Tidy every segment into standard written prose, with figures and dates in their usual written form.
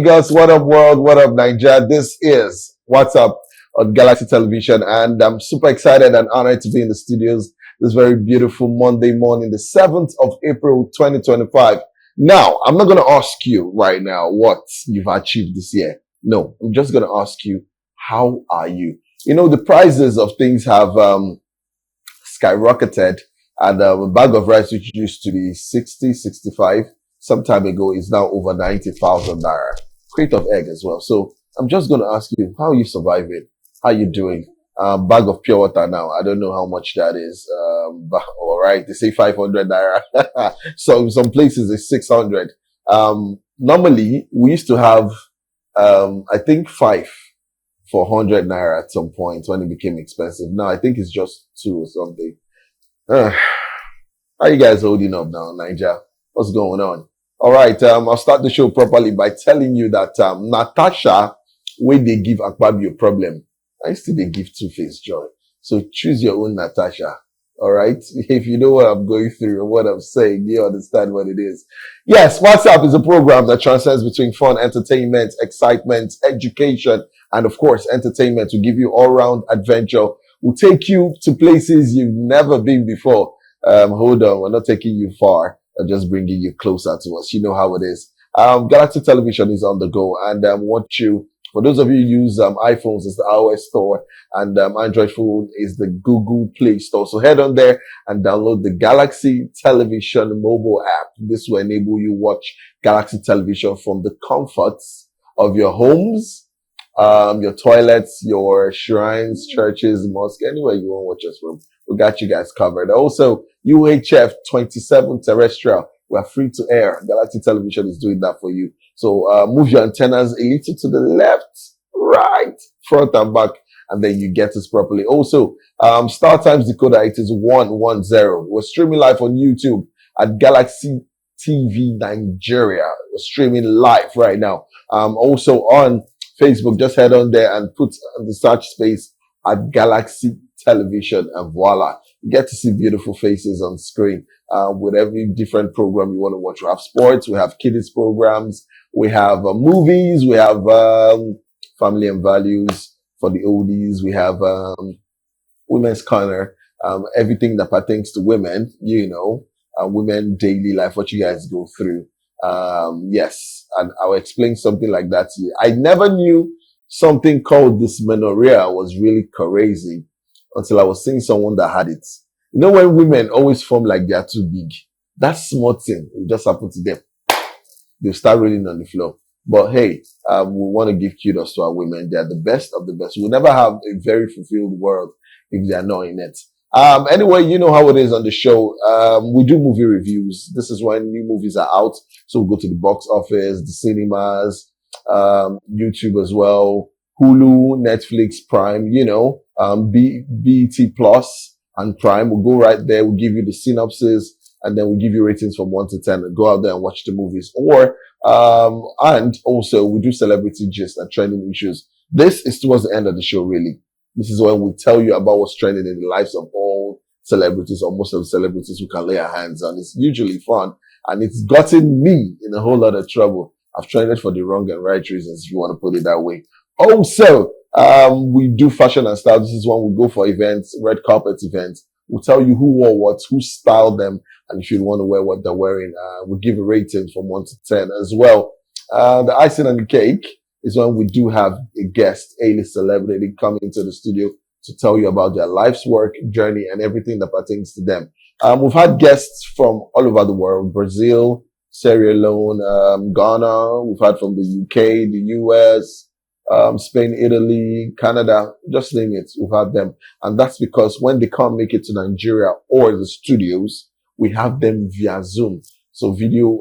Lagos? What up, world? What up, Nigeria? This is What's Up on Galaxy Television, and I'm super excited and honored to be in the studios this very beautiful Monday morning, the 7th of April, 2025. Now, I'm not going to ask you right now what you've achieved this year. No, I'm just going to ask you, how are you? You know, the prices of things have skyrocketed, and a bag of rice, which used to be 60, 65 some time ago, is now over 90,000 naira. Crate of egg as well. So I'm just going to ask you, how are you surviving? How are you doing? Bag of pure water now. I don't know how much that is. But all right. They say 500 naira. So in some places it's 600. Normally we used to have, I think 5 for 100 naira at some point when it became expensive. Now I think it's just 2 or something. How you guys holding up now, Niger? What's going on? All right. I'll start the show properly by telling you that, Natasha, when they give Akpabio a problem, I still they give Two-Face joy. So choose your own Natasha. All right. If you know what I'm going through and what I'm saying, you understand what it is. Yes. Whatzup is a program that transcends between fun, entertainment, excitement, education, and of course, entertainment to give you all round adventure. We'll take you to places you've never been before. Hold on. We're not taking you far. We're just bringing you closer to us. You know how it is. Galaxy Television is on the go, and for those of you who use iPhones, it's the iOS store, and Android phone is the Google Play Store. So head on there and download the Galaxy Television mobile app. This will enable you watch Galaxy Television from the comforts of your homes, your toilets, your shrines, churches, mosques, anywhere you want to watch us from. We got you guys covered. Also, UHF 27 terrestrial. We're free to air. Galaxy Television is doing that for you. So move your antennas a little to the left, right, front and back, and then you get us properly. Also, Star Times decoder, it is 110. We're streaming live on YouTube at Galaxy TV Nigeria. We're streaming live right now. Also on Facebook, just head on there and put the search space at Galaxy Television, and voila, you get to see beautiful faces on screen with every different program you want to watch. We have sports, we have kids programs, we have movies, we have family and values for the oldies, we have women's corner, everything that pertains to women, women daily life, what you guys go through. Yes, and I'll explain something like that to you. I never knew something called dysmenorrhea was really crazy until I was seeing someone that had it. You know, when women always form like they are too big, that small thing will just happen to them. They'll start rolling on the floor. But hey, we want to give kudos to our women. They're the best of the best. We'll never have a very fulfilled world if they are not in it. Anyway, you know how it is on the show. We do movie reviews. This is when new movies are out. So we'll go to the box office, the cinemas, YouTube as well, Hulu, Netflix, Prime, BET Plus and Prime. We'll go right there. We'll give you the synopsis and then we'll give you ratings from 1 to 10 and go out there and watch the movies. And also we do celebrity gist and trending issues. This is towards the end of the show, really. This is when we tell you about what's trending in the lives of all celebrities or most of the celebrities who can lay our hands on. It's usually fun and it's gotten me in a whole lot of trouble. I've trended for the wrong and right reasons, if you want to put it that way. Also, we do fashion and style. This is when we go for events, red carpet events. We'll tell you who wore what, who styled them, and if you want to wear what they're wearing, we'll give a rating from 1 to 10 as well. The icing on the cake is when we do have a guest, A-list celebrity coming into the studio to tell you about their life's work, journey, and everything that pertains to them. We've had guests from all over the world, Brazil, Sierra Leone, Ghana. We've had from the UK, the US, Spain, Italy, Canada, just name it. We've had them. And that's because when they can't make it to Nigeria or the studios, we have them via Zoom. So video,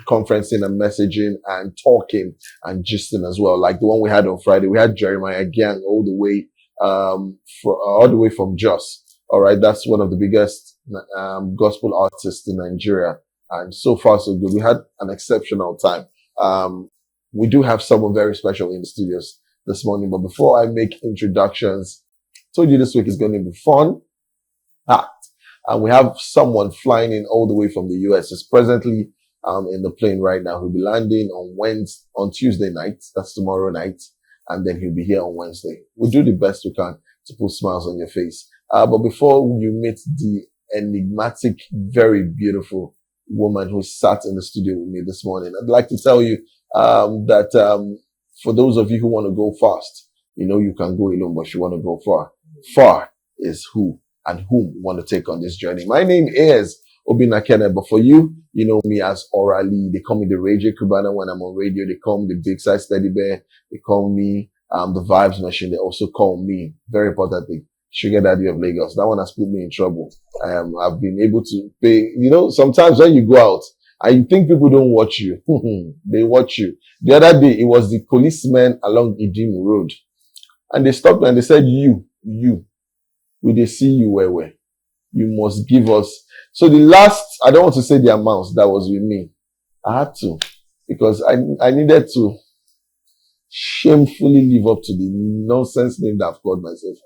conferencing and messaging and talking and gisting as well. Like the one we had on Friday, we had Jeremiah Gang all the way from Jos. All right. That's one of the biggest, gospel artists in Nigeria. And so far, so good. We had an exceptional time. We do have someone very special in the studios this morning. But before I make introductions, I told you this week is going to be fun. And we have someone flying in all the way from the US. It's presently in the plane right now. He'll be landing on Tuesday night. That's tomorrow night. And then he'll be here on Wednesday. We'll do the best we can to put smiles on your face. But before you meet the enigmatic, very beautiful woman who sat in the studio with me this morning, I'd like to tell you that for those of you who want to go fast, you can go alone, but if you want to go far, far is who and whom want to take on this journey. My name is Obi Nakene, but for you, you know me as Orally. They call me the Radio Cubana when I'm on radio. They call me the Big Size Teddy Bear. They call me the Vibes Machine. They also call me, very importantly, Sugar Daddy of Lagos. That one has put me in trouble. I've been able to pay, sometimes when you go out and you think people don't watch you, they watch you. The other day, it was the policemen along Idimu Road. And they stopped and they said, you, will they see you where? You must give us. So the last, I don't want to say the amounts that was with me. I had to, because I needed to shamefully live up to the nonsense name that I've called myself.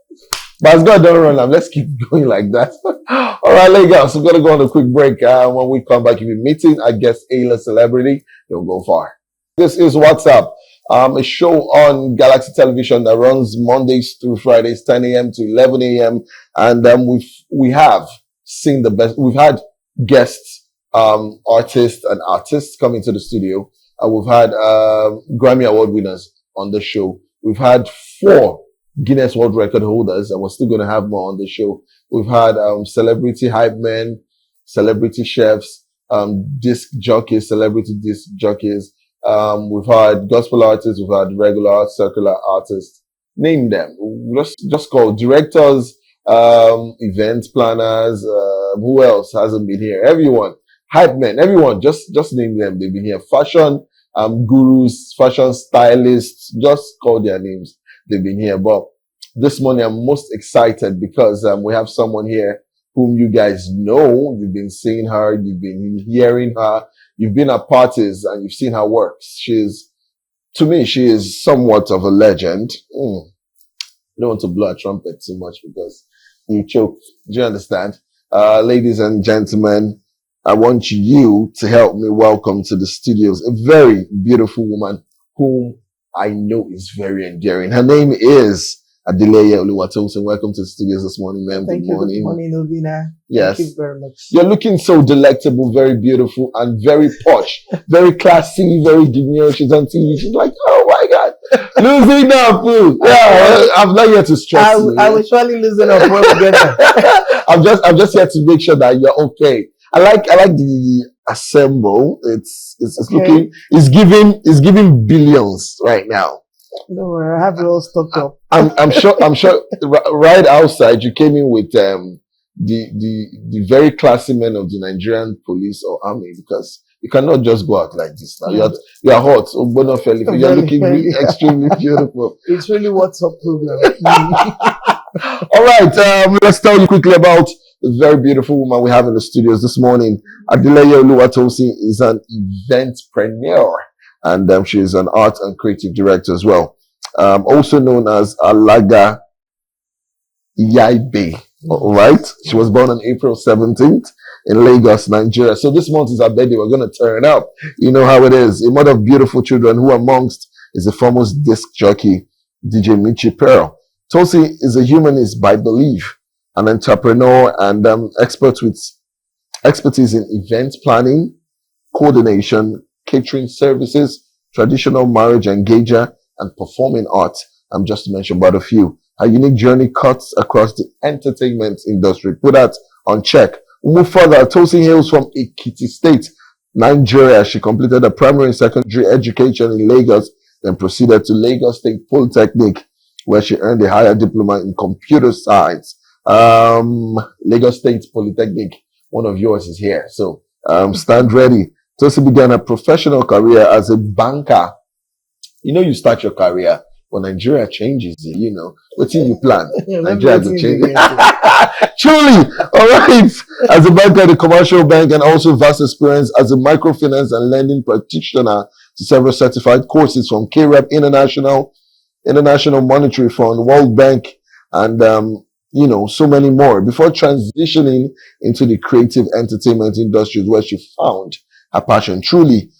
But as God don't run, let's keep going like that. All right, Lagos, we're going to go on a quick break. When we come back, you'll be meeting, I guess, A-list celebrity. You'll go far. This is Whatzup, a show on Galaxy Television that runs Mondays through Fridays, 10 a.m. to 11 a.m. And we have seen the best. We've had guests, artists coming to the studio. We've had Grammy Award winners on the show. We've had 4 Guinness World Record holders, and we're still going to have more on the show. We've had celebrity hype men, celebrity chefs, disc jockeys, celebrity disc jockeys. We've had gospel artists, we've had regular circular artists. Name them. Just call directors, event planners. Who else hasn't been here? Everyone, hype men, everyone. Just name them. They've been here. Fashion gurus, fashion stylists. Just call their names. They've been here. But this morning, I'm most excited because we have someone here whom you guys know. You've been seeing her. You've been hearing her. You've been at parties and you've seen her works. To me, she is somewhat of a legend. I don't want to blow a trumpet too much because you choke. Do you understand? Ladies and gentlemen, I want you to help me welcome to the studios a very beautiful woman whom I know is very endearing. Her name is Adeleye Oluwatosin. Welcome to the studios this morning, ma'am. Thank you. Good morning, Obina. Yes. Thank you very much. You're looking so delectable, very beautiful, and very posh, very classy, very demure. She's on TV. She's like, oh my God, losing up. Yeah, I'm not here to stress you. I will surely losing up when we get there. I'm just here to make sure that you're okay. I like the assemble. It's Okay. it's giving billions right now. Don't worry, I have it all stocked up. I'm sure right outside you came in with the very classy men of the Nigerian police or army, because you cannot just go out like this now. You're hot. You're looking really extremely beautiful. It's really Whatzup program. All right, let's tell you quickly about the very beautiful woman we have in the studios this morning. Adeleye Oluwatosin is an eventpreneur, and she is an art and creative director as well. Also known as Alaga Yaibe. All right. She was born on April 17th in Lagos, Nigeria. So this month is her birthday. We're going to turn up. You know how it is. A mother of beautiful children, who amongst is the foremost disc jockey, DJ Michi Pearl. Tosi is a humanist by belief, an entrepreneur and expert with expertise in event planning, coordination, catering services, traditional marriage engager, and performing arts. I'm just to mention about a few. Her unique journey cuts across the entertainment industry. Put that on check. We'll move further. Tosi hails from Ekiti State, Nigeria. She completed her primary and secondary education in Lagos, then proceeded to Lagos State Polytechnic, where she earned a higher diploma in computer science. Lagos State Polytechnic, one of yours is here. So stand ready. Tosi began her professional career as a banker. You start your career when Nigeria changes it, What do you plan? Nigeria will change it. Truly. All right. As a banker at a commercial bank and also vast experience as a microfinance and lending practitioner to several certified courses from KREP International Monetary Fund, World Bank, and so many more, before transitioning into the creative entertainment industries, where she found her passion. Truly,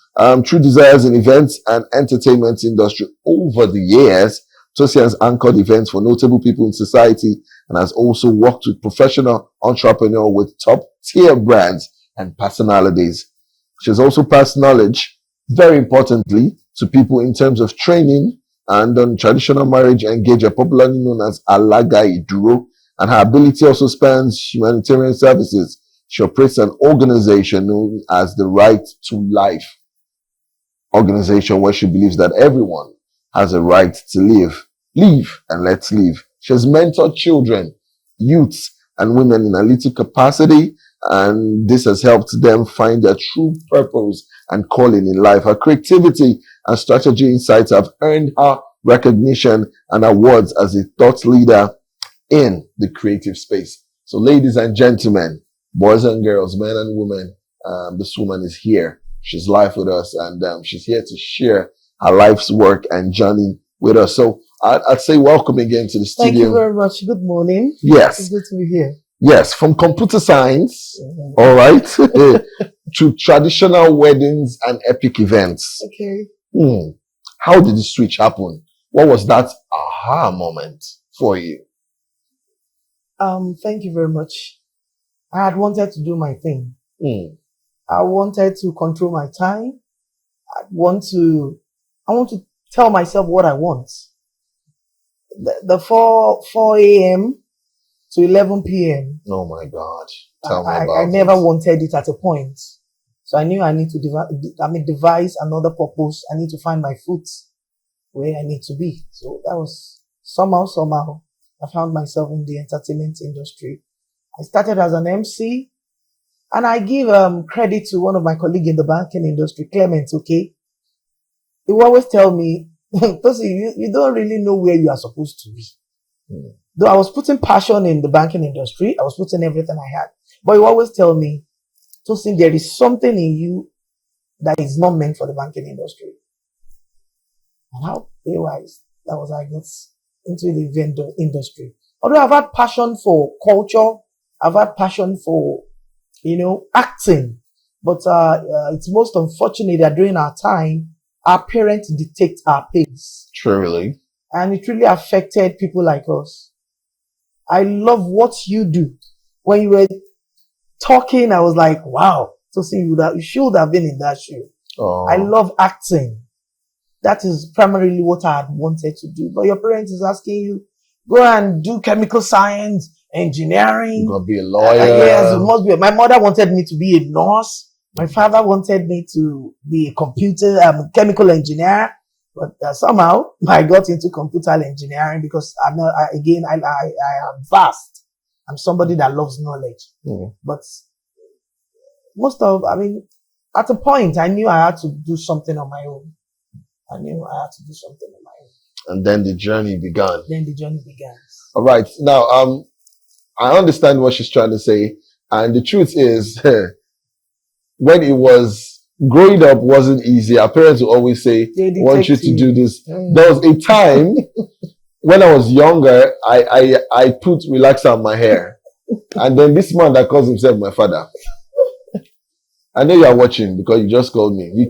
true desires in events and entertainment industry. Over the years, Tosi has anchored events for notable people in society and has also worked with professional entrepreneurs with top tier brands and personalities. She has also passed knowledge, very importantly, to people in terms of training and on traditional marriage engagement, popularly known as Alagai Duro, and her ability also spans humanitarian services. She operates an organization known as the Right to Life organization, where she believes that everyone has a right to live. Live and let's live. She has mentored children, youths, and women in a little capacity, and this has helped them find their true purpose and calling in life. Her creativity and strategy insights have earned her recognition and awards as a thought leader in the creative space. So, ladies and gentlemen, boys and girls, men and women, this woman is here. She's live with us, and she's here to share her life's work and journey with us. So, I'd say welcome again to the studio. Thank you very much. Good morning. Yes. It's good to be here. Yes, from computer science, all right, to traditional weddings and epic events. Okay. How did the switch happen? What was that aha moment for you? Thank you very much. I had wanted to do my thing. I wanted to control my time. I want to tell myself what I want. The 4 a.m. to 11 p.m. Oh my God. Tell me about I never it. wanted it at a point. So I knew I need to devise another purpose. I need to find my foot where I need to be. So that was somehow, I found myself in the entertainment industry. I started as an MC, and I give credit to one of my colleagues in the banking industry, Clement, okay? He will always tell me, Tosi, you don't really know where you are supposed to be. Though I was putting passion in the banking industry, I was putting everything I had. But he will always tell me, Tosi, there is something in you that is not meant for the banking industry. And how wise that was, I got into the event industry. Although I've had passion for culture, I've had passion for, acting. But it's most unfortunate that during our time, our parents dictate our pace. Truly. And it really affected people like us. I love what you do. When you were talking, I was like, wow. So see, you should have been in that shoe. Oh. I love acting. That is primarily what I had wanted to do. But your parents is asking you, go and do chemical science, engineering. You're gonna be a lawyer. Yes, it must be. My mother wanted me to be a nurse. My father wanted me to be a chemical engineer. But somehow I got into computer engineering because I am vast. I'm somebody that loves knowledge. But at a point, I knew I had to do something on my own. And then the journey began. All right. Now, I understand what she's trying to say. And the truth is, when it was growing up wasn't easy. Our parents would always say, I want you to do this. There was a time when I was younger, I put relaxer on my hair. And then this man that calls himself my father, I know you are watching because you just called me. He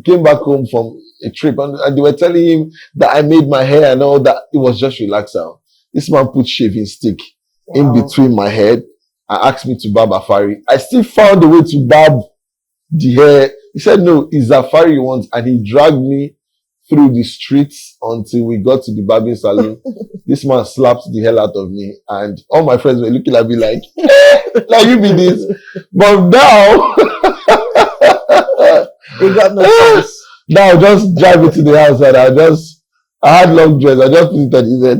came back home from a trip and they were telling him that I made my hair and all that. It was just relaxer. This man put shaving stick in between my head and asked me to barb Afari. I still found a way to barb the hair. He said, no, it's Afari you want. And he dragged me through the streets until we got to the barbing salon. This man slapped the hell out of me. And all my friends were looking at me like, like you be this. But now, you got no choice. Now just drive it to the house and I had long dress. I just put it on his head.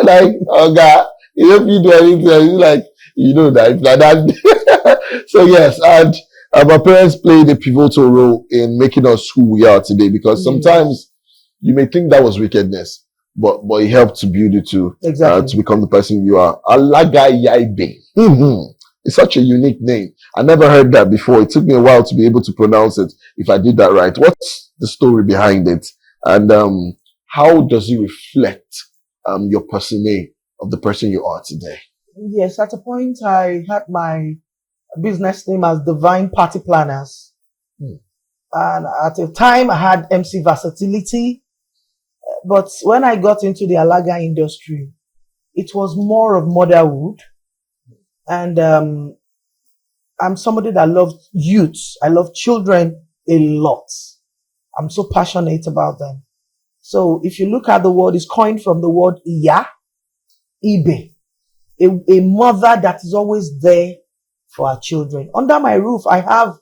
Like, oh God, you don't do anything. He's like, you know that, like that. So yes, and my parents played a pivotal role in making us who we are today, because sometimes you may think that was wickedness, but it helped to build you to become the person you are. Alagayaibe. It's such a unique name. I never heard that before. It took me a while to be able to pronounce it, if I did that right. What's the story behind it? And how does it reflect your persona of the person you are today? Yes, at a point I had my business name as Divine Party Planners. Hmm. And at the time, I had MC Versatility. But when I got into the Alaga industry, it was more of motherhood. And I'm somebody that loves youth. I love children a lot. I'm so passionate about them. So if you look at the word, it's coined from the word Iya, Ibe, a mother that is always there for her children. Under my roof, I have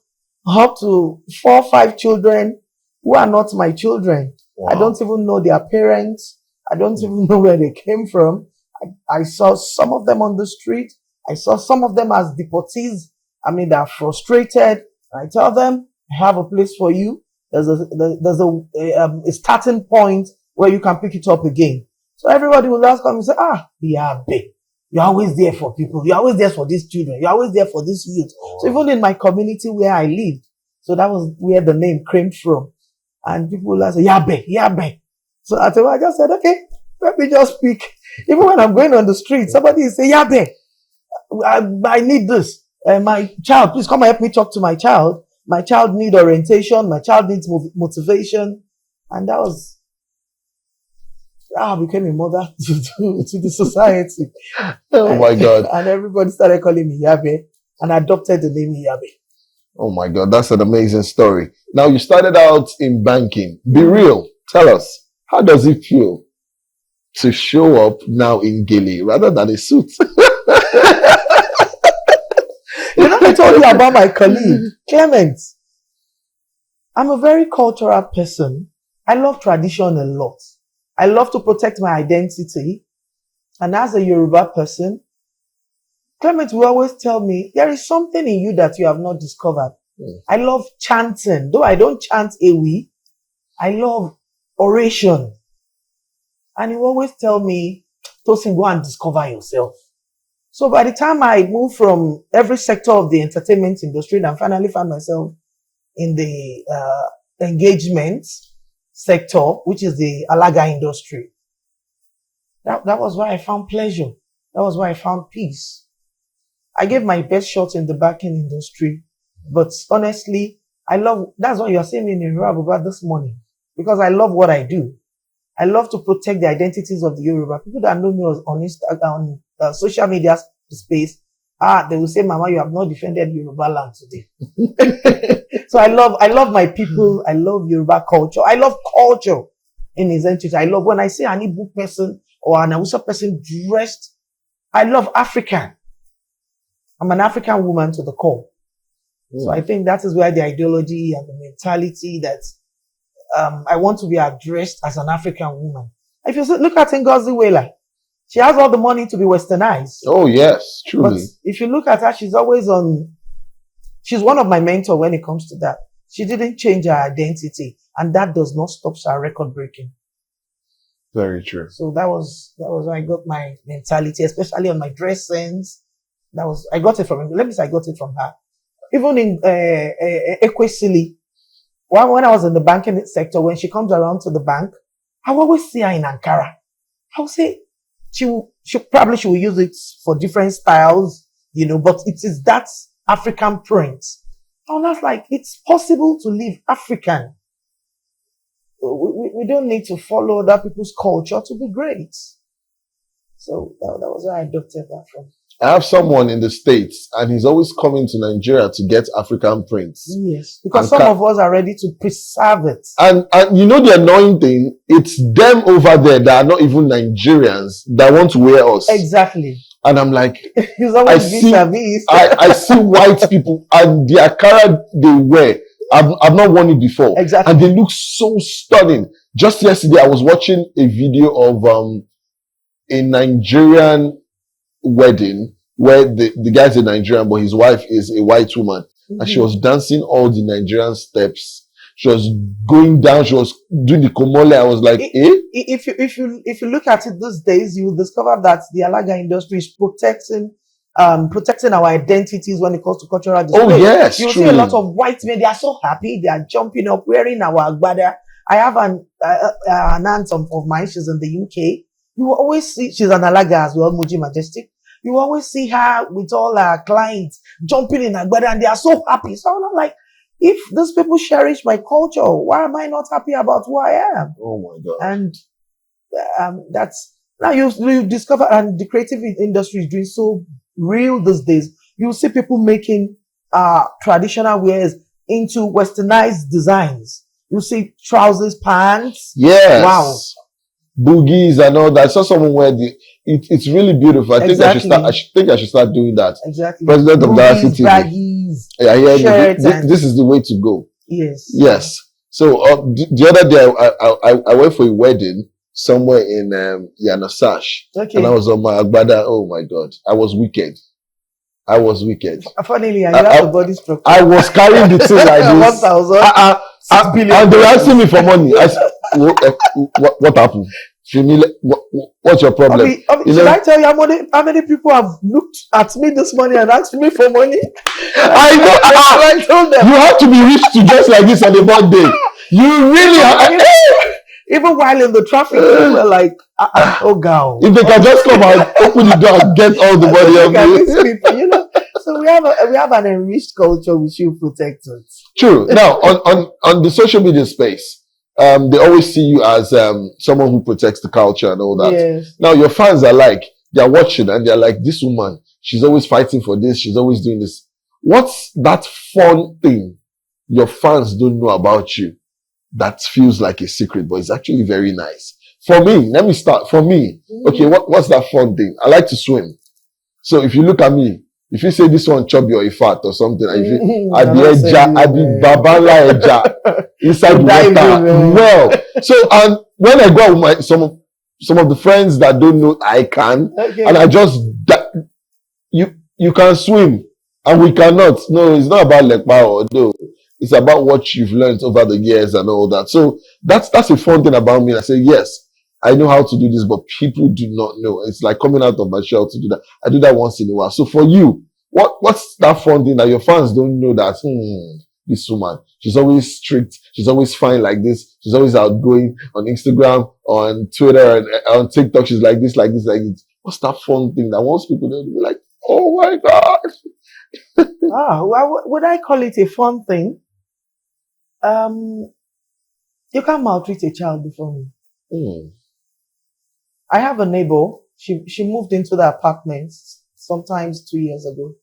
up to 4 or 5 children who are not my children. Wow. I don't even know their parents. I don't even know where they came from. I saw some of them on the street. I saw some of them as deportees. I mean, they're frustrated. I tell them, I have a place for you. There's a starting point where you can pick it up again. So everybody will ask me and say, yeah, babe, you're always there for people. You're always there for these children. You're always there for this youth. So even in my community where I lived, so that was where the name came from. And people will say, yeah, babe. So I just said, okay, let me just speak. Even when I'm going on the street, somebody will say, yeah, babe, I need this. My child, please come and help me talk to my child. My child needs orientation. My child needs motivation. And that was how I became a mother to the society. Oh my God. And everybody started calling me Yabe and adopted the name Yabe. Oh my God. That's an amazing story. Now you started out in banking. Be real. Tell us, how does it feel to show up now in Gilly rather than a suit? You know, I told you about my colleague, Clement. I'm a very cultural person. I love tradition a lot. I love to protect my identity. And as a Yoruba person, Clement will always tell me, there is something in you that you have not discovered. I love chanting. Though I don't chant Ewi, I love oration. And he will always tell me, Tosin, go and discover yourself. So by the time I moved from every sector of the entertainment industry and I finally found myself in the engagement sector, which is the Alaga industry, that was where I found pleasure. That was where I found peace. I gave my best shot in the banking industry, but honestly, that's why you're seeing me in Yoruba this morning, because I love what I do. I love to protect the identities of the Yoruba. People that know me on Instagram, on social media space, they will say, Mama, you have not defended Yoruba land today. So I love my people. I love Yoruba culture. I love culture in its entity. I love when I see an Igbo person or an Hausa person dressed. I love African. I'm an African woman to the core. So I think that is where the ideology and the mentality that I want to be addressed as an African woman. If you look at Ngozi Wela, she has all the money to be westernized. Oh, yes, truly. But if you look at her, she's one of my mentors when it comes to that. She didn't change her identity, and that does not stop her record breaking. Very true. So that was where I got my mentality, especially on my dress sense. I got it from her. Even in Equesili, when I was in the banking sector, when she comes around to the bank, I will always see her in Ankara. I will say she will use it for different styles, but it is that African print. And that's like, it's possible to live African. We don't need to follow other people's culture to be great. So that was where I adopted that from. I have someone in the States and he's always coming to Nigeria to get African prints. Yes, because some of us are ready to preserve it. And you know the annoying thing? It's them over there that are not even Nigerians that want to wear us. Exactly. And I'm like, I see white people and the Akara they wear. I've not worn it before. Exactly. And they look so stunning. Just yesterday, I was watching a video of a Nigerian wedding where the guy's a Nigerian, but his wife is a white woman. And she was dancing all the Nigerian steps. She was going down. She was doing the komole. I was like, If you look at it these days, you will discover that the Alaga industry is protecting our identities when it comes to cultural display. Oh yes, you see a lot of white men. They are so happy. They are jumping up, wearing our agbada. I have an aunt of mine. She's in the UK. You will always see she's an Alaga as well, Muji Majestic. You always see her with all her clients jumping in Agbada and they are so happy. So I'm like, if these people cherish my culture, why am I not happy about who I am? Oh my God. And that's now you discover, and the creative industry is doing so real these days. You see people making traditional wears into westernized designs. You see trousers, pants. Yes. Wow. Boogies and all that. I saw someone wear it's really beautiful. I think Exactly. I should start doing that. Exactly. President of Boogies, Diversity. baggies, Yeah, yeah. shirts, This is the way to go. Yes. Yes. So the other day I went for a wedding somewhere in Yanasash. Okay. And I was on my Agbada. Oh my God. I was wicked. Funnily, and you have the body structure. I was carrying the thing like this. 1,000 billion. And they were asking me for money. I said, what happened? What's your problem? Should I tell you how many people have looked at me this morning and asked me for money? I know. I told them. You have to be rich to dress like this on a birthday. You really have. Even while in the traffic, people were like, oh God. If they can just come and open the door and get all the money of me. You know, so we have an enriched culture which you protect us. True. Now on the social media space, they always see you as someone who protects the culture and all that. Yes. Now your fans are like, they're watching and they're like, this woman, she's always fighting for this, she's always doing this. What's that fun thing your fans don't know about you that feels like a secret, but it's actually very nice? For me, let me start. For me, okay, what's that fun thing? I like to swim. So if you look at me, if you say this one chubby or a fat or something, I be babala eja inside the water. Well, so and when I go out with my some of the friends that don't know I can, and I just you can swim and we cannot. No, it's not about leg power, though. It's about what you've learned over the years and all that. So that's a fun thing about me. I say, yes, I know how to do this, but people do not know. It's like coming out of my shell to do that. I do that once in a while. So for you, what's that fun thing that your fans don't know that, this woman, she's always strict. She's always fine like this. She's always outgoing on Instagram, on Twitter, and on TikTok. She's like this, like this, like this. What's that fun thing that most people don't be like, oh my God. Well, would I call it a fun thing? You can't maltreat a child before me. I have a neighbor. She moved into the apartment sometimes 2 years ago.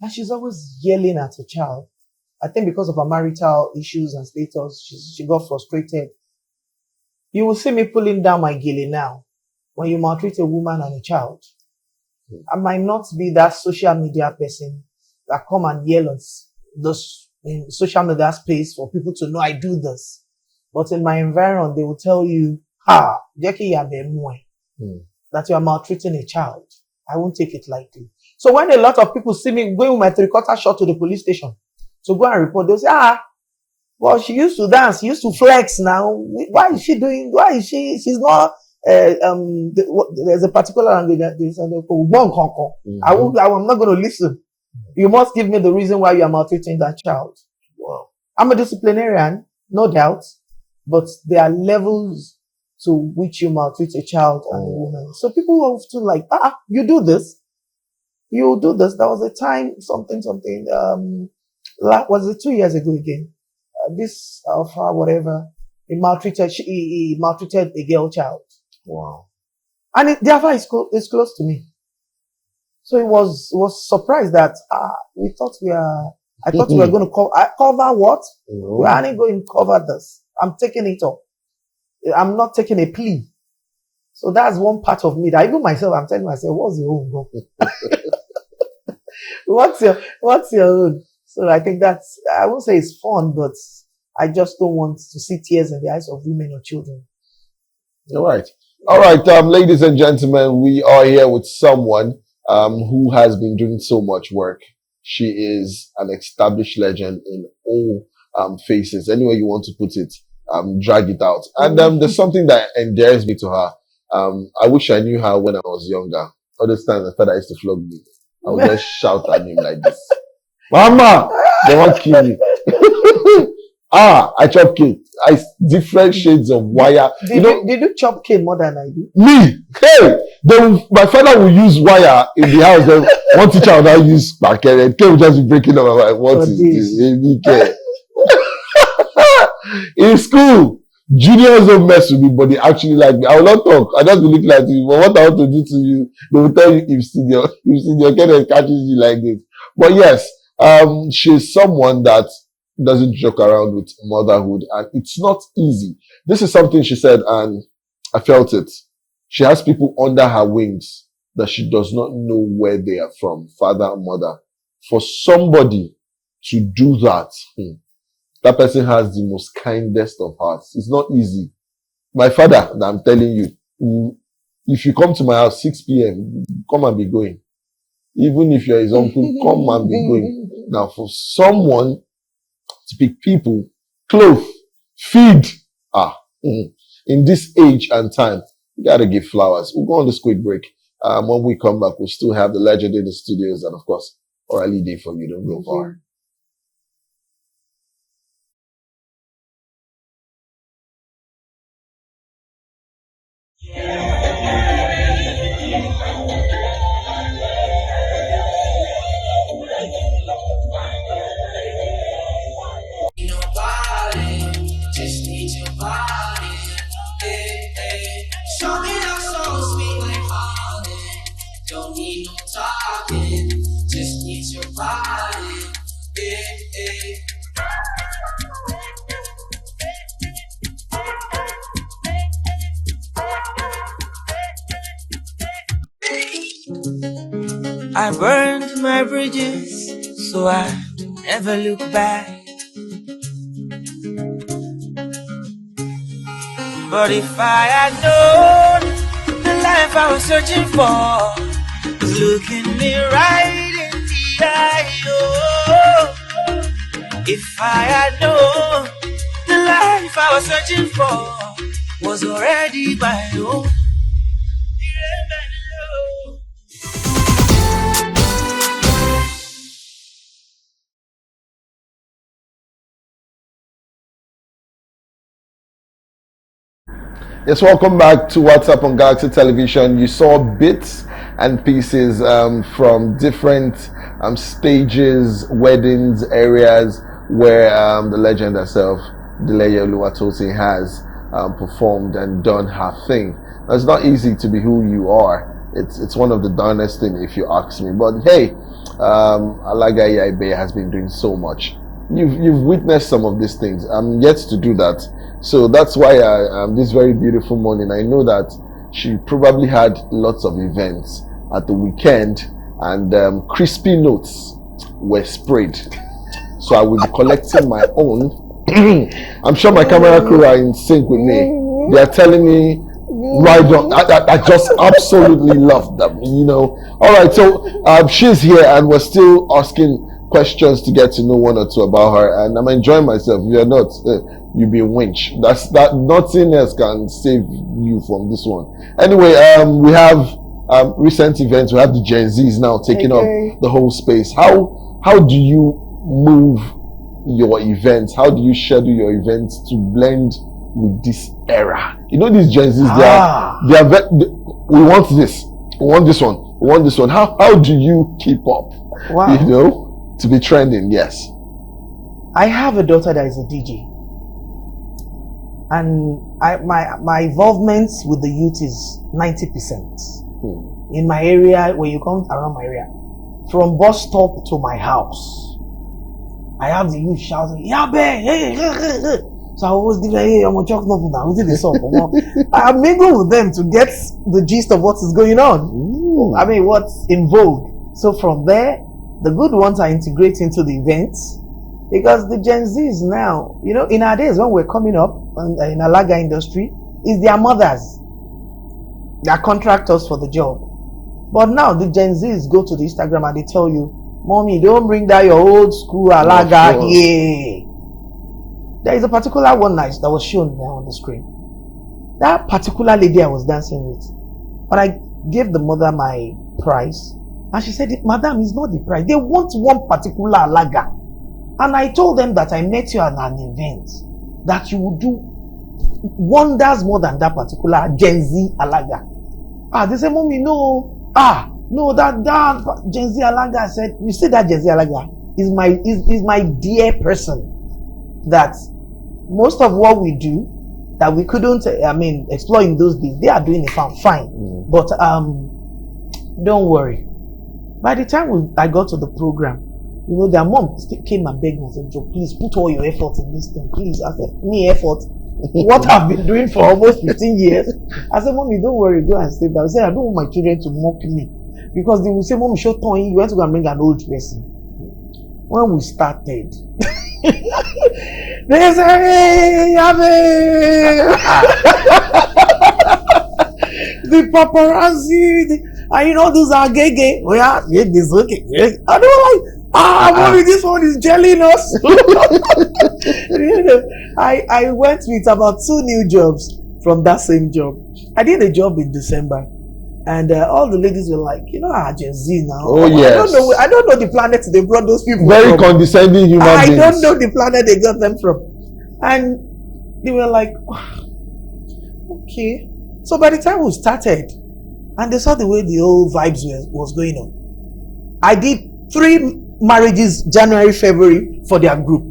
And she's always yelling at a child. I think because of her marital issues and status, she got frustrated. You will see me pulling down my gilly now when you maltreat a woman and a child. I might not be that social media person that come and yell at those in social media space for people to know I do this. But in my environment, they will tell you, Jackie, that you are maltreating a child. I won't take it lightly. So when a lot of people see me going with my 3/4 shot to the police station to go and report, they'll say, well, she used to dance, she used to flex now. Why is she doing, she's not, there's a particular language that they say, I'm not going to listen. You must give me the reason why you are maltreating that child. Wow. I'm a disciplinarian, no doubt, but there are levels to which you maltreat a child and a woman. So people are often like, you do this. You do this. There was a time, something, was it 2 years ago again? This alpha, whatever, he maltreated a girl child. Wow. And the alpha is close to me. So he was surprised that I thought we were going to cover what? We aren't going to cover this. I'm taking it up. I'm not taking a plea. So that's one part of me that even myself, I'm telling myself, what's your own? What's your own? So I think I won't say it's fun, but I just don't want to see tears in the eyes of women or children. All right, ladies and gentlemen, we are here with someone who has been doing so much work. She is an established legend in all faces. Any way you want to put it, drag it out. And there's something that endears me to her. I wish I knew her when I was younger. All those times my father used to flog me. I would just shout at him like this. Mama! They won't kill me. I chop cake. Different shades of wire. Did you chop cake more than I do? Me? Hey! Then my father will use wire in the house. Then one teacher will now use backend. And K will just be breaking up. I'm like, what is this? Baby K. In school, juniors don't mess with me, but they actually like me. I will not talk. I just will look like you. But what I want to do to you, they will tell you if senior Kenneth catches you like this. But yes, she's someone that doesn't joke around with motherhood, and it's not easy. This is something she said, and I felt it. She has people under her wings that she does not know where they are from, father and mother. For somebody to do that, that person has the most kindest of hearts. It's not easy. My father, that I'm telling you, if you come to my house 6 p.m., come and be going. Even if you're his uncle, come and be going. Now, for someone to pick people, clothe, feed, in this age and time, you gotta give flowers. We'll go on this quick break. When we come back, we'll still have the legend in the studios, and of course, Orally Day for you. Don't go far. Just need your body. Hey, hey. Show me that so sweet like honey. Don't need no talking. Just need your body. Hey, hey. I burned my bridges, so I never look back. But if I had known the life I was searching for was looking me right in the eye, oh. If I had known the life I was searching for was already my own. Yes, welcome back to Whatzup on Galaxy Television. You saw bits and pieces from different stages, weddings, areas where the legend herself, Adeleye Oluwatosin, has performed and done her thing. Now, it's not easy to be who you are. It's one of the darnest things, if you ask me. But hey, Adeleye Ibe has been doing so much. You've witnessed some of these things. I'm yet to do that. So that's why this very beautiful morning, I know that she probably had lots of events at the weekend, and crispy notes were sprayed. So I will be collecting my own. I'm sure my camera crew are in sync with me. They are telling me right on. I just absolutely love them, you know. All right, so she's here, and we're still asking questions to get to know one or two about her, and I'm enjoying myself. If you're not, you'll be a winch. That nothing else can save you from this one. Anyway, we have recent events. We have the Gen Zs now taking up the whole space. How do you move your events? How do you schedule your events to blend with this era? You know, these Gen Zs, we want this, we want this one, we want this one. How do you keep up? Wow. You know, to be trending? Yes. I have a daughter that is a DJ, and my involvement with the youth is 90%. In my area, when you come around my area, from bus stop to my house, I have the youth shouting, "Yabe, hey, hey, hey, hey." So I always do, "Hey, I'm gonna talk nothing now. Who's this song?" I mingle with them to get the gist of what is going on. Ooh. I mean, what's in vogue. So from there, the good ones are integrating into the events, because the Gen Zs now, you know, in our days when we're coming up in a lager industry, is their mothers, their contractors for the job. But now the Gen Zs go to the Instagram and they tell you, "Mommy, don't bring that your old school alaga here." There is a particular one night that was shown there on the screen. That particular lady I was dancing with, when I gave the mother my price, and she said, "Madam, it's not the price. They want one particular alaga." And I told them that I met you at an event, that you would do wonders more than that particular Gen Z alaga. They say, mommy, no. No, that Gen Z Alaga said, you see that Gen Z Alaga is my dear person. That most of what we do that we couldn't, explore in those days, they are doing it fine. But don't worry. By the time I got to the program, their mom came and begged me and said, Joe, please put all your effort in this thing, please. I said, me effort? What I've been doing for almost 15 years. I said, mommy, don't worry, go and stay there. I said, I don't want my children to mock me. Because they will say, mommy, show Tony, you went to go and bring an old person. When we started, they said, hey, the paparazzi, those are gay. Oh yeah, this okay. I don't like, mommy, this one is jelling us. I went with about 2 new jobs from that same job. I did a job in December. And all the ladies were like, Gen Z now. Oh, yes. I don't know the planet they brought those people Very from. condescending human beings. I don't know the planet they got them from. And they were like, okay. So by the time we started, and they saw the way the whole vibes was going on, I did 3 marriages, January, February, for their group.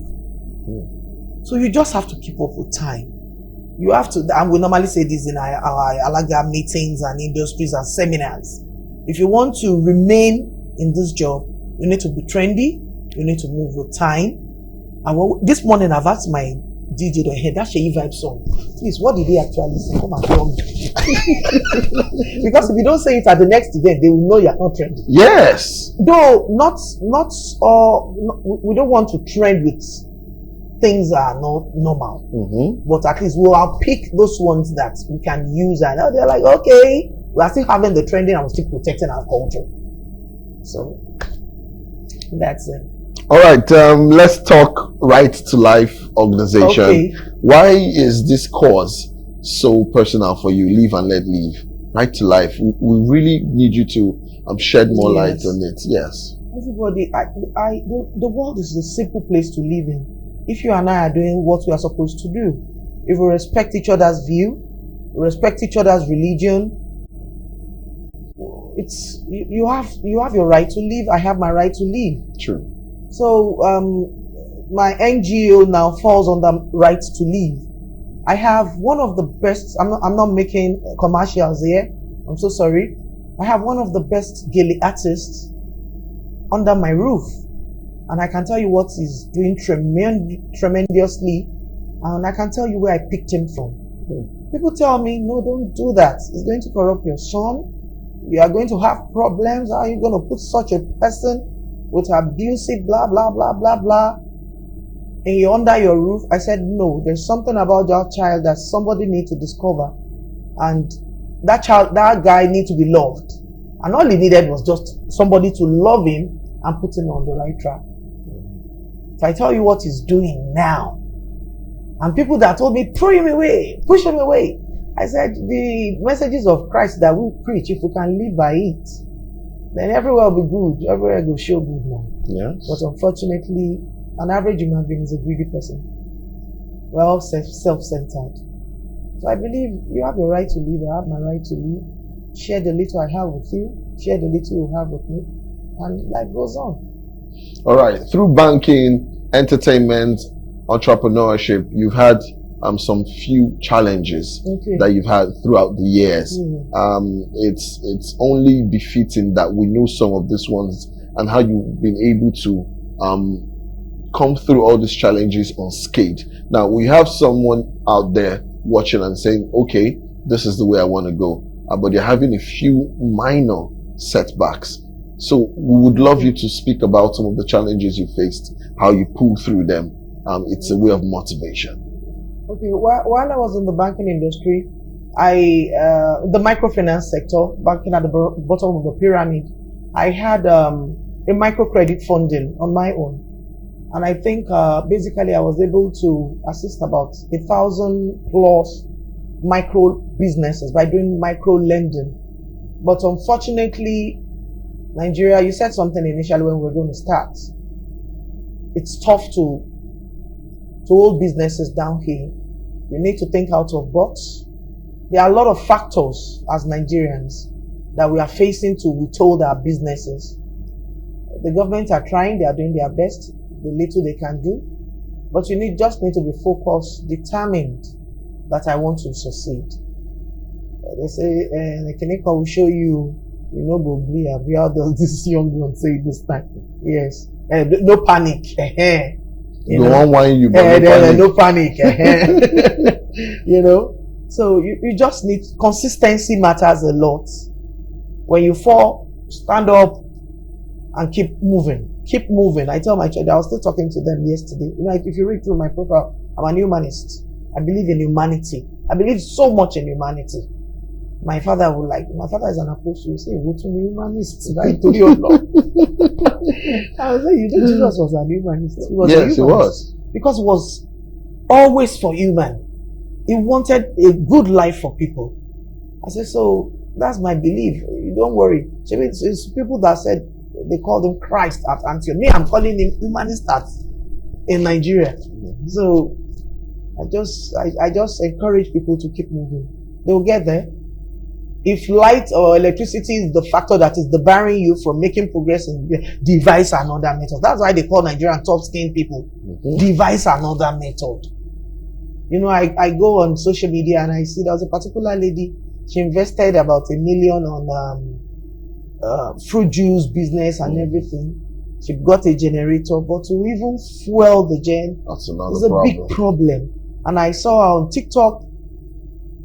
So you just have to keep up with time. You have to, and we normally say this in our Alaga meetings and industries and seminars. If you want to remain in this job, you need to be trendy, you need to move with time. And this morning I've asked my DJ to hear that Sheyi Vibe song. Please, what did he actually say? Come and tell me. Because if you don't say it at the next event, they will know you're not trendy. Yes. Though not we don't want to trend with things that are not normal. But at least we'll pick those ones that we can use, and they're like, okay, we are still having the trending and we're still protecting our culture. So that's it. All right, let's talk Right to Life organization. Okay. Why is this cause so personal for you? Live and let live. Right to Life. We really need you to shed more light on it. Yes. Everybody, the world is a simple place to live in. If you and I are doing what we are supposed to do, if we respect each other's view, respect each other's religion, you have your right to live. I have my right to live. True. So my NGO now falls under right to live. I have one of the best. I'm not making commercials here. I'm so sorry. I have one of the best Gaelic artists under my roof. And I can tell you what he's doing tremendously. And I can tell you where I picked him from. People tell me, no, don't do that. It's going to corrupt your son. You are going to have problems. How are you going to put such a person with abusive, blah, blah, blah, blah, blah, and you're under your roof? I said, no, there's something about that child that somebody needs to discover. And that guy needs to be loved. And all he needed was just somebody to love him and put him on the right track. If I tell you what he's doing now, and people that told me, throw him away, push him away, I said, the messages of Christ that we preach, if we can live by it, then everywhere will be good, everywhere will show good now. Yes. But unfortunately, an average human being is a greedy person. We're all self-centered. So I believe you have the right to live, I have my right to live. Share the little I have with you, share the little you have with me, and life goes on. All right. Through banking, entertainment, entrepreneurship, you've had some few challenges that you've had throughout the years. It's only befitting that we know some of these ones and how you've been able to come through all these challenges unscathed. Now, we have someone out there watching and saying, okay, this is the way I want to go. But you're having a few minor setbacks. So we would love you to speak about some of the challenges you faced, how you pull through them. It's a way of motivation. Okay, while I was in the banking industry, the microfinance sector, banking at the bottom of the pyramid, I had a microcredit funding on my own. And I think basically I was able to assist about 1,000+ micro businesses by doing micro lending. But unfortunately, Nigeria, you said something initially when we were going to start. It's tough to hold businesses down here. You need to think out of box. there are a lot of factors as Nigerians that we are facing to withhold our businesses. The government are trying, they are doing their best, the little they can do, but you just need to be focused, determined that I want to succeed. They say, Keneka will show you, you know, go be how does this young one say this time? Yes. No panic. No one you, but no panic. You know, so you just need consistency matters a lot. When you fall, stand up and keep moving. Keep moving. I tell my children, I was still talking to them yesterday. You know, if you read through my profile, I'm an humanist. I believe in humanity. I believe so much in humanity. My father is an apostle. He say, go to me humanist. Right? To your Lord. I was like, you know, Jesus was an humanist. He was a humanist. He was. Because it was always for human. He wanted a good life for people. I said, so that's my belief. You don't worry. It's people that said they called him Christ at Antioch. Me, I'm calling him humanist in Nigeria. So I just encourage people to keep moving. They will get there. If light or electricity is the factor that is debarring you from making progress, in devise another method. That's why they call Nigerian top-skinned people. Devise another method. You know, I go on social media and I see there was a particular lady. She invested about $1 million on fruit juice business and everything. She got a generator, but to even fuel the gen is a big problem. And I saw her on TikTok.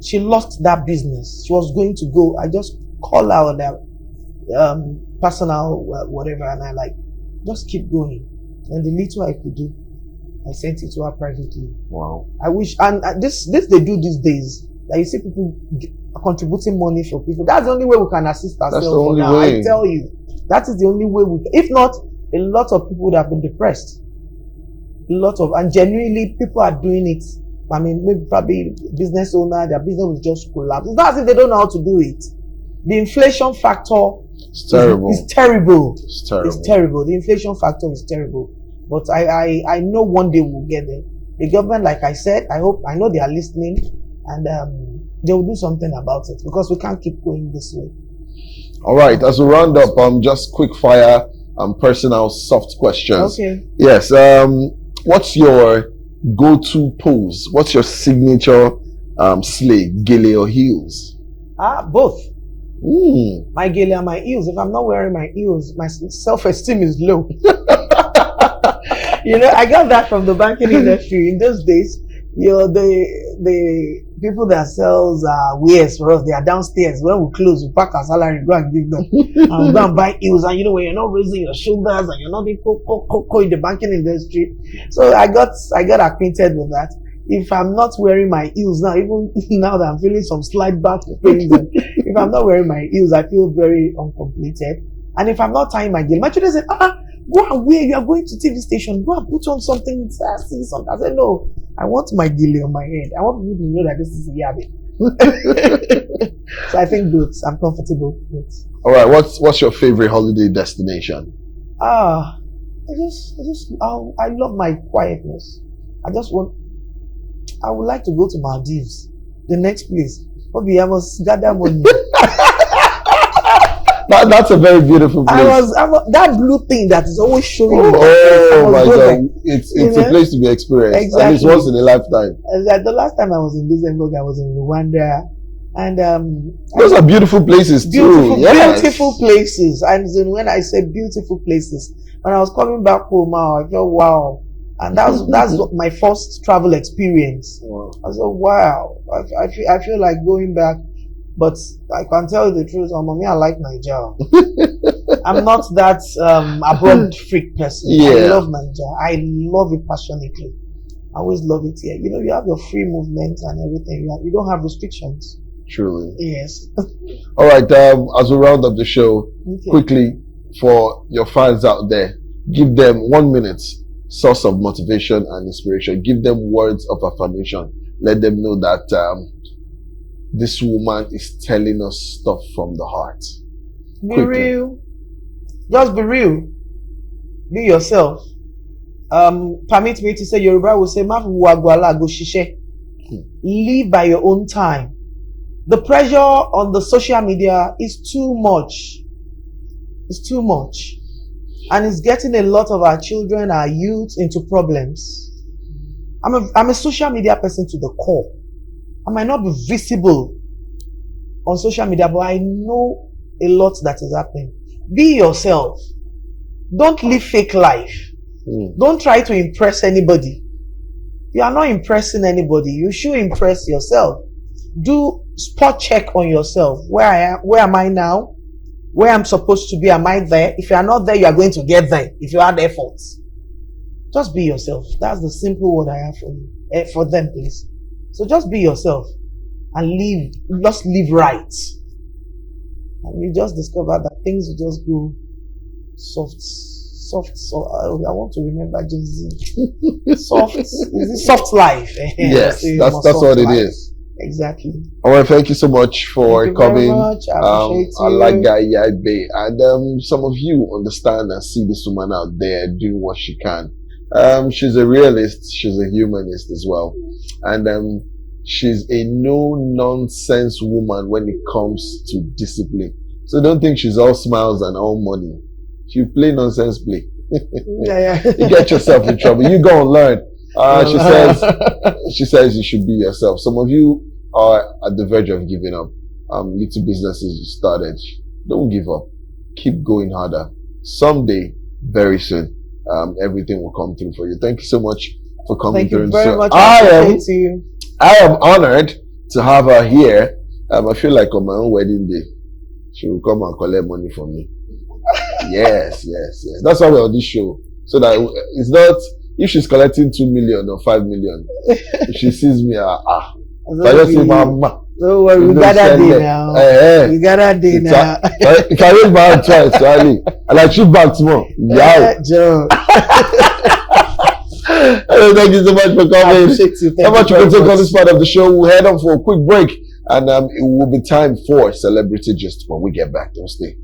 She lost that business. She was going to go. I just call her on that personal whatever, and I just keep going. And the little I could do, I sent it to her privately. Wow. I wish, and this they do these days. That you see people contributing money for people. That's the only way we can assist ourselves. That's the only way. I tell you, that is the only way we. If not, a lot of people would have been depressed. And genuinely, people are doing it. I mean, maybe probably business owner, their business will just collapse. It's not as if they don't know how to do it. The inflation factor is terrible. Is terrible. It's terrible. It's terrible. The inflation factor is terrible. But I know one day we'll get there. The government, like I said, I know they are listening, and they will do something about it, because we can't keep going this way. All right. As we round up, just quick fire personal soft questions. Okay. Yes. What's your go-to pose? What's your signature slay, gele or heels? Both. Mm. My gele and my heels. If I'm not wearing my heels, my self-esteem is low. You know, I got that from the banking industry. In those days, you know, the people that sells wares for us, they are downstairs. When we close, we pack our salary, go and give them, and go and buy heels. And you know, when you're not raising your shoulders and you're not being in the banking industry, so I got acquainted with that. If I'm not wearing my heels now, even now that I'm feeling some slight back pains, if I'm not wearing my heels, I feel very uncompleted. And if I'm not tying my gele, my children say, go and wear, you are going to TV station, go and put on something, see something. I said, no, I want my gele on my head. I want people to know that this is a yabe. So I think boots, I'm comfortable with. All right, what's your favorite holiday destination? I love my quietness. I would like to go to Maldives, the next place. Maybe I must gather money. That's a very beautiful place. That blue thing that is always showing. Oh my God! It's a place to be experienced. Exactly. At least once in a lifetime. The last time I was in Luxembourg, I was in Rwanda, and those are beautiful places too. Yes. Beautiful places. And when I say beautiful places, when I was coming back home, I felt wow. And that's my first travel experience. Wow. I said, wow. I feel like going back. But I can tell you the truth, mommy, I like Nigeria. I'm not that abroad freak person. Yeah. I love Nigeria. I love it passionately. I always love it here. You know, you have your free movement and everything. You don't have restrictions. Truly. Yes. All right. As we round up the show, quickly, for your fans out there, give them 1 minute source of motivation and inspiration. Give them words of affirmation. Let them know that this woman is telling us stuff from the heart. Be real. Just be real. Be yourself. Permit me to say, Yoruba will say, live by your own time. The pressure on the social media is too much. It's too much. And it's getting a lot of our children, our youth into problems. I'm a social media person to the core. I might not be visible on social media, but I know a lot that is happening. Be yourself. Don't live fake life. Don't try to impress anybody. You are not impressing anybody. You should impress yourself. Do spot check on yourself. Where am I now? Where I'm supposed to be, am I there? If you are not there, you are going to get there if you add efforts. Just be yourself. That's the simple word I have for you. For them, please. So just be yourself and just live right. And you just discover that things will just go soft. So I want to remember Jay-Z. Soft. Is it soft life? Yes, that's what it is. Exactly. All right, thank you so much for Thank you coming. very much. I appreciate I you. like Guy Yaibe, and some of you understand and see this woman out there doing what she can. She's a realist, she's a humanist as well, and she's a no-nonsense woman when it comes to discipline. So don't think she's all smiles and all money. She play nonsense play. Yeah. You get yourself in trouble. You go and learn. She says you should be yourself. Some of you are at the verge of giving up. Little businesses you started. Don't give up. Keep going harder. Someday, very soon, everything will come through for you. Thank you so much for coming Thank you through. very much. I am honored to have her here. I feel like on my own wedding day, she will come and collect money from me. Yes. That's why we're on this show. So that it's not, if she's collecting 2 million or 5 million, if she sees me, I just say, Mama. Don't worry, we got that day now. We got that day now. If I raise my hand twice, Charlie, and I shoot back tomorrow. Yeah, Joe. Thank you so much for coming. How much you can take on this part of the show? We'll head on for a quick break, and it will be time for Celebrity Gist when we get back. Don't stay.